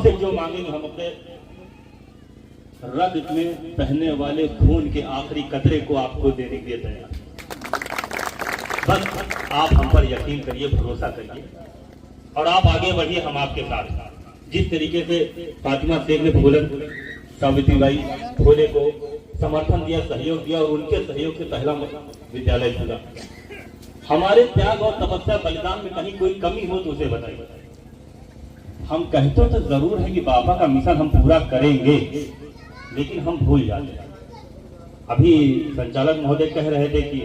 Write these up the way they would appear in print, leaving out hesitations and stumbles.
हमसे जो मांगेंगे हम अपने रग में बहने वाले खून के आखिरी कतरे को आपको देने के लिए तैयार। बस आप हम पर यकीन करिए, भरोसा करिए और आप आगे बढ़िए, हम आपके साथ। जिस तरीके से फातिमा शेख ने फूलन सावित्रीबाई फूले को समर्थन दिया, सहयोग दिया और उनके सहयोग से पहला विद्यालय खुला। हमारे त्याग और तपस्या बलिदान में कहीं कोई कमी हो तो उसे बताइए। हम कहते तो जरूर है कि बाबा का मिशन हम पूरा करेंगे, लेकिन हम भूल जाते हैं। अभी संचालक महोदय कह रहे थे कि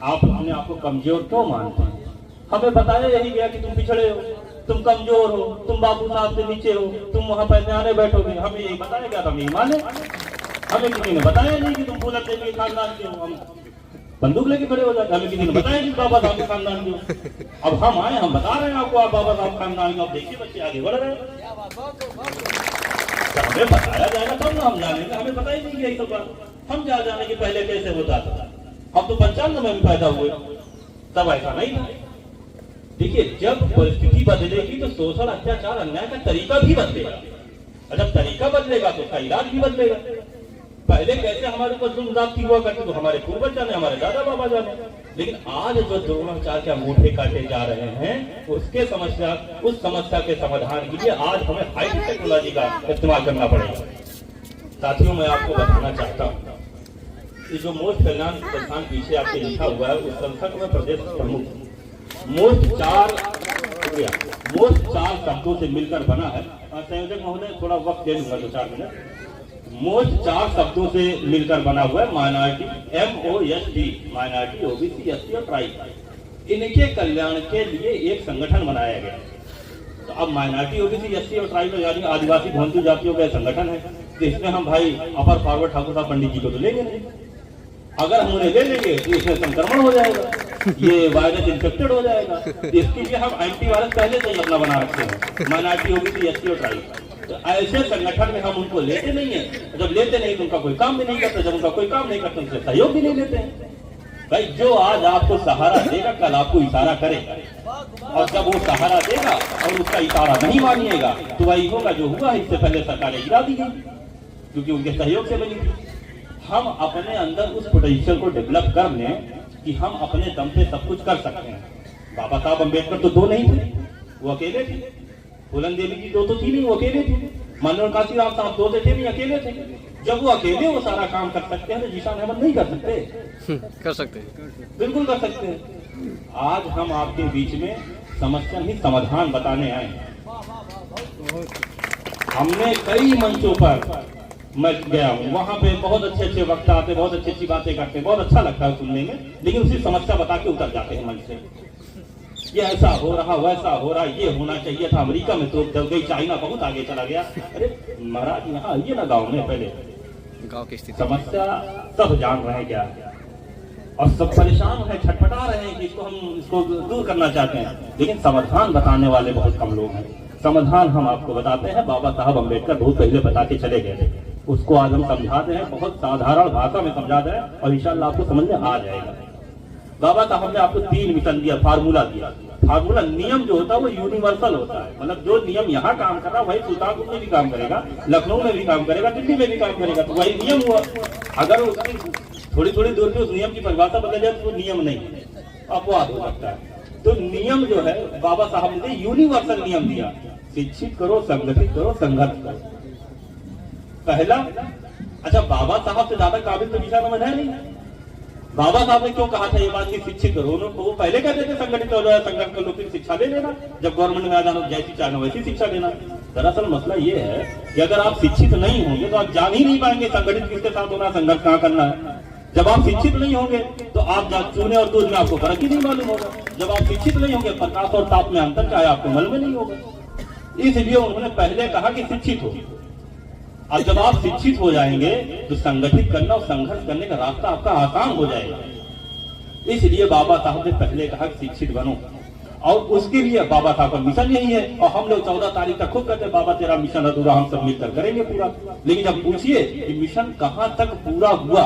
आप अपने आप को कमजोर क्यों मानते हैं। हमें बताया यही गया कि तुम पिछड़े हो, तुम कमजोर हो, तुम बाबू साहब से नीचे हो, तुम वहां पैसे आने बैठोगे। हमें यही बताया गया था, हम यही माने। हमें किसी ने बताया नहीं कि तुम फूलन देवी के खानदान के हो, हम बंदूक लेके खड़े हो जाते। हमें किसी ने बताया कि बाबा साहब के खानदान के हो। अब हम आए, हम बता रहे हैं आपको, आप बाबा साहब खानदान के। अब देखिए बच्चे आगे बढ़ रहे हैं। हमें बताया जाएगा तब ना हम जानेंगे। हमें पता ही नहीं है तो बात। हम जा जाने के पहले कैसे होता था। हम तो 95 में भी पैदा हुए, तब ऐसा नहीं था। देखिए, जब परिस्थिति बदलेगी तो शोषण, अत्याचार, अन्याय का तरीका भी बदलेगा। और जब तरीका बदलेगा तो उसका इलाज भी बदलेगा। पहले कैसे हमारे ऊपर जुल्म ज्यादती हुआ करते तो हमारे पूर्वज जाने, हमारे दादा बाबा जाने। लेकिन आज जो द्रोणाचार्य के अंगूठे काटे जा रहे हैं, उस समस्या के समाधान के लिए आज हमें हाई टेक्नोलॉजी का इस्तेमाल करना पड़ेगा। साथियों, मैं आपको बताना चाहता हूँ, ये जो मोस्ट कल्याण संस्थान पीछे आपके लिखा हुआ है, उस संस्था में प्रदेश प्रमुख मोस्ट चार शब्दों से मिलकर बना है। संयोजक महोदय थोड़ा वक्त दे लूंगा, 2-4 मिनट। मोस्ट 4 शब्दों से मिलकर बना हुआ है। Minority, MOST, minority, OBC, SC और ट्राइब। इनके कल्याण के लिए एक संगठन बनाया गया। तो अब माइनॉरिटी, OBC, SC और ट्राइब यानी आदिवासी भोंदू जातियों का संगठन है। तो इसमें हम भाई अपर फॉरवर्ड ठाकुर साहब पंडित जी को तो लेंगे नहीं। अगर हम उन्हें ले लेंगे तो इसमें संक्रमण हो जाएगा, ये वायरस इन्फेक्टेड हो जाएगा। इसके लिए हम एंटीवायरस पहले से ही अपना बना रखते हैं, माइनॉरिटी, OBC, SC और ट्राइब। तो ऐसे संगठन में हम उनको लेते नहीं है। जब लेते नहीं तो उनका कोई काम भी नहीं करते, जब उनका कोई काम नहीं करते उनसे सहयोग भी नहीं लेते हैं। भाई, जो आज आपको सहारा देगा कल आपको इशारा करेगा, और जब वो सहारा देगा और उसका इशारा नहीं मानिएगा तो वही होगा जो हुआ। इससे पहले सरकारें गिरा दी गई क्योंकि उनके सहयोग से बनी थी। हम अपने अंदर उस पोटेंशियल को डेवलप कर लें कि हम अपने दम पे सब कुछ कर सकते हैं। बाबा साहब अम्बेडकर तो 2 नहीं थे, वो अकेले थे। फूलन देवी जी 2 तो थी नहीं, वो अकेले थे। मनोहर काशीराम साहब 2 थे नहीं, अकेले थे। जब वो अकेले वो सारा काम कर सकते हैं तो जीशान अहमद नहीं कर सकते? कर सकते हैं, बिल्कुल कर सकते हैं। आज हम आपके बीच में समस्या ही समाधान बताने आए। हमने कई मंचों पर मैं गया हूँ, वहाँ पे बहुत अच्छे वक्ता आते, बहुत अच्छी बातें करते, बहुत अच्छा लगता है सुनने में। लेकिन उसी समस्या बता के उतर जाते हैं मंच से। ये ऐसा हो रहा, वैसा हो रहा, ये होना चाहिए था, अमेरिका में तो दब गई, चाइना बहुत आगे चला गया। अरे महाराज, यहाँ आइए ना गाँव में। पहले गाँव की स्थिति, समस्या सब जान रहे हैं क्या, और सब परेशान है, छटपटा रहे हैं कि इसको दूर करना चाहते हैं। लेकिन समाधान बताने वाले बहुत कम लोग हैं। समाधान हम आपको बताते हैं। बाबा साहब अम्बेडकर बहुत पहले बता के चले गए थे, उसको आज हम समझाते हैं, बहुत साधारण भाषा में समझाते हैं और इंशाअल्लाह आपको समझ में आ जाएगा। बाबा साहब ने आपको 3 मिशन दिया, फार्मूला दिया। फार्मूला, नियम जो होता है वो यूनिवर्सल होता है। मतलब जो नियम यहाँ काम कर रहा है वही सुल्तानपुर में भी काम करेगा, लखनऊ में भी काम करेगा, दिल्ली में भी काम करेगा। तो वही नियम हुआ। अगर उसकी थोड़ी दूर पे उस नियम की परिभाषा बदल जाए तो वो नियम नहीं, अपवाद हो सकता है। तो नियम जो है बाबा साहब ने यूनिवर्सल नियम दिया, शिक्षित करो, संगठित करो, संघर्ष करो। पहला, अच्छा बाबा साहब से ज्यादा काबिल तो जीशान अहमद है नहीं। बाबा साहब ने क्यों कहा था ये बात कि शिक्षित करो? वो पहले कहते थे संगठित हो जाए, संगठन कर लो, फिर शिक्षा ले लेना। जब गवर्नमेंट में आ जाना, जैसी चाहना वैसी शिक्षा लेना। दरअसल मसला ये है कि अगर आप शिक्षित नहीं होंगे तो आप जान ही नहीं पाएंगे संगठित किसके साथ होना, संघर्ष कहाँ करना है। जब आप शिक्षित नहीं होंगे तो आप चूने और दूध में आपको फर्क ही नहीं मालूम होगा। जब आप शिक्षित नहीं होंगे, प्रकाश और ताप में अंतर क्या है आपको मालूम नहीं होगा। इसलिए उन्होंने पहले कहा कि शिक्षित हो। अब जब आप शिक्षित हो जाएंगे तो संगठित करना और संघर्ष करने का रास्ता आपका आसान हो जाएगा। इसलिए बाबा साहब ने पहले कहा कि शिक्षित बनो, और उसके लिए बाबा साहब का मिशन यही है। और हम लोग 14 तारीख तक खूब कहते हैं बाबा तेरा मिशन अधूरा, हम सब मिलकर करेंगे पूरा। लेकिन जब पूछिए कि मिशन कहाँ तक पूरा हुआ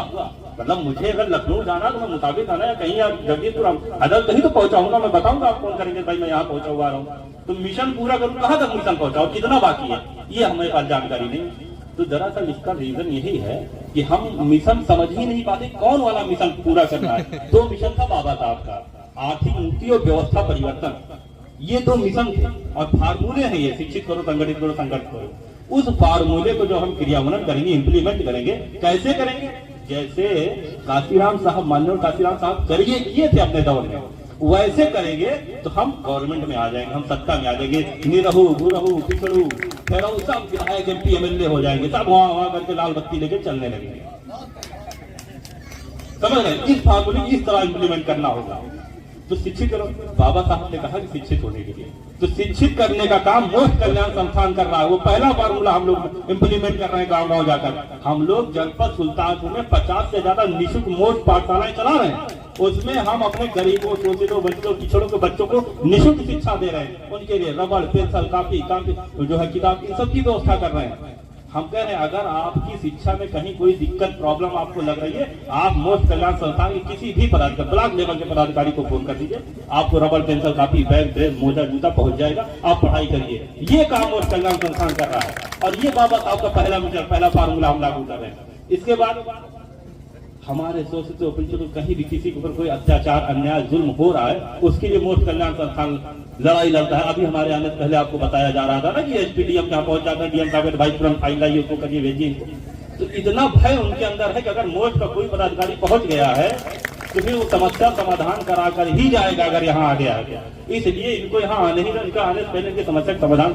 मतलब मुझे अगर लखनऊ जाना तो मैं मुताबिक आना या कहीं जगदीशपुर अदल कहीं तो पहुंचाऊंगा, मैं बताऊंगा आप फोन करेंगे भाई मैं यहाँ पहुंचा हुआ रहा हूँ, तो मिशन पूरा करूँ, कहाँ तक मिशन पहुंचाओ, कितना बाकी है, ये हमें पास जानकारी नहीं। तो दरअसल इसका रीजन यही है कि हम मिशन समझ ही नहीं पाते कौन वाला मिशन पूरा करना है। 2 मिशन था बाबा साहब का, आर्थिक मुक्ति और व्यवस्था परिवर्तन, ये 2 मिशन थे और फार्मूले हैं ये, शिक्षित करो, संगठित करो, संगठित करो। उस फार्मूले को जो हम क्रियान्वयन करेंगे, इंप्लीमेंट करेंगे, कैसे करेंगे, जैसे काशीराम साहब, माननीय काशीराम साहब करिए किए थे अपने दौर में, वैसे करेंगे तो हम गवर्नमेंट में आ जाएंगे, हम सत्ता में आ जाएंगे, निरहू गुरहू पिछड़ू फेरहू सब विधायक MP MLA हो जाएंगे, सब वहां करके लाल बत्ती लेके चलने लगेंगे। समझ रहे? इस फार्मूले इस तरह इंप्लीमेंट करना होगा। तो शिक्षित करो, बाबा साहब ने कहा कि शिक्षित होने के लिए, तो शिक्षित करने का काम मोक्ष कल्याण संस्थान कर रहा है। वो पहला फार्मूला हम लोग इंप्लीमेंट कर रहे हैं गांव गांव जाकर। हम लोग जनपद सुल्तानपुर में 50 से ज्यादा निःशुल्क मोक्ष पाठशालाएं चला रहे हैं, उसमें हम अपने गरीबों, शोषितों, बच्चों, पिछड़ों के बच्चों को निःशुल्क शिक्षा दे रहे हैं। उनके लिए रबड़, पेंसिल, कापी जो है किताब, इन सब की व्यवस्था कर रहे हैं। हम कह रहे हैं अगर आपकी शिक्षा में कहीं कोई दिक्कत, प्रॉब्लम आपको लग रही है, आप मोक्ष कल्याण संस्थान के किसी भी पदाधिकारी, ब्लॉक लेवल के पदाधिकारी को फोन कर दीजिए, आपको रबड़, पेंसिल, कापी, बैग, ड्रेस, मोजा, जूता पहुंच जाएगा, आप पढ़ाई करिए। ये काम मोक्ष कल्याण संस्थान कर रहा है और ये बाबा साहब का पहला फार्मूला हम लागू कर रहे हैं। इसके बाद हमारे शोषित पिछड़ों कहीं भी किसी के ऊपर कोई अत्याचार, अन्याय, जुल्म हो रहा है, उसके लिए मोक्ष कल्याण संस्थान लड़ाई लड़ता है। अभी हमारे आने से पहले आपको बताया जा रहा था ना कि SPDM जहाँ पहुंच जाता है, DM साहब भाई तुरंत फाइल लाइए, उसको करिए, भेजिए इनको। तो इतना भय उनके अंदर है कि अगर मोक्ष का कोई पदाधिकारी पहुंच गया है तो फिर वो समस्या समाधान कराकर ही जाएगा अगर यहाँ आ गया है। इसलिए इनको यहाँ आने ही, इनका आने से पहले इनकी समस्या का समाधान